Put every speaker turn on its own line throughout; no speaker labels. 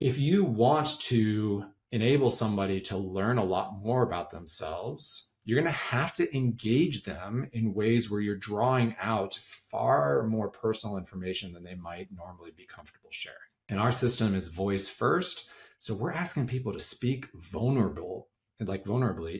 If you want to enable somebody to learn a lot more about themselves, you're going to have to engage them in ways where you're drawing out far more personal information than they might normally be comfortable sharing. And our system is voice first. So we're asking people to speak vulnerably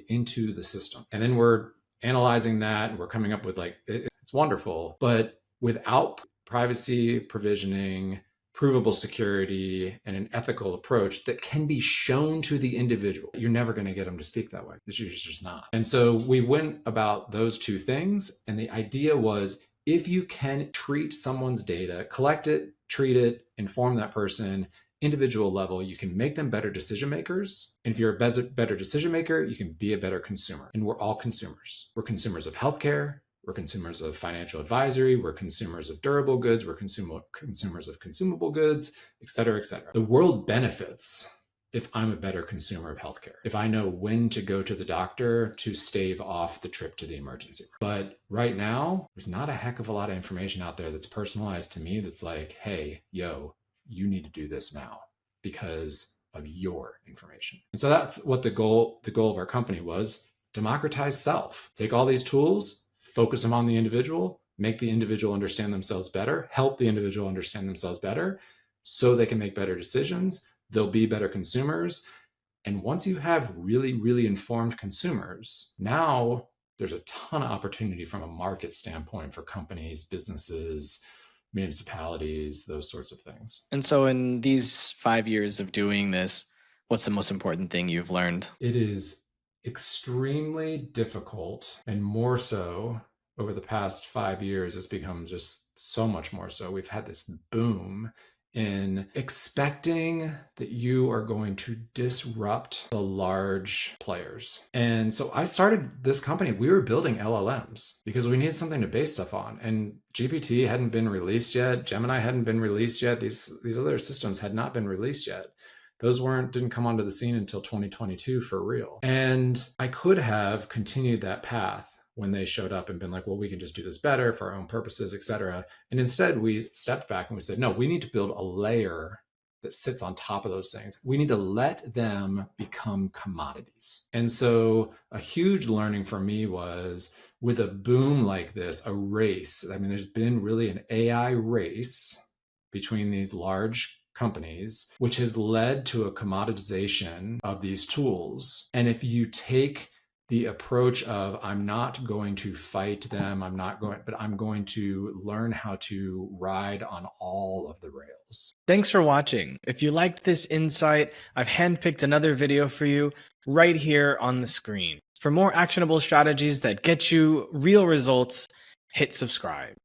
into the system. And then we're analyzing that and we're coming up with it's wonderful, but without privacy provisioning, provable security, and an ethical approach that can be shown to the individual, you're never going to get them to speak that way. It's just not. And so we went about those two things. And the idea was, if you can treat someone's data, collect it, treat it, inform that person, individual level, you can make them better decision makers. And if you're a better decision maker, you can be a better consumer. And we're all consumers. We're consumers of healthcare. We're consumers of financial advisory. We're consumers of durable goods. We're consumers of consumable goods, et cetera, et cetera. The world benefits if I'm a better consumer of healthcare, if I know when to go to the doctor to stave off the trip to the emergency room. But right now, there's not a heck of a lot of information out there that's personalized to me that's like, hey, yo, you need to do this now because of your information. And so that's what the goal of our company was: democratize self. Take all these tools, focus them on the individual, make the individual understand themselves better, help the individual understand themselves better so they can make better decisions. They'll be better consumers. And once you have really, really informed consumers, now there's a ton of opportunity from a market standpoint for companies, businesses, municipalities, those sorts of things.
And so in these 5 years of doing this, what's the most important thing you've learned?
It is extremely difficult, and more so over the past 5 years, it's become just so much more so. We've had this boom in expecting that you are going to disrupt the large players. And so I started this company. We were building LLMs because we needed something to base stuff on. And GPT hadn't been released yet. Gemini hadn't been released yet. These other systems had not been released yet. Those didn't come onto the scene until 2022 for real. And I could have continued that path when they showed up and been like, well, we can just do this better for our own purposes, et cetera. And instead we stepped back and we said, no, we need to build a layer that sits on top of those things. We need to let them become commodities. And so a huge learning for me was, with a boom like this, a race. I mean, there's been really an AI race between these large companies, which has led to a commoditization of these tools. And if you take the approach of, I'm not going to fight them, but I'm going to learn how to ride on all of the rails.
Thanks for watching. If you liked this insight, I've handpicked another video for you right here on the screen. For more actionable strategies that get you real results, hit subscribe.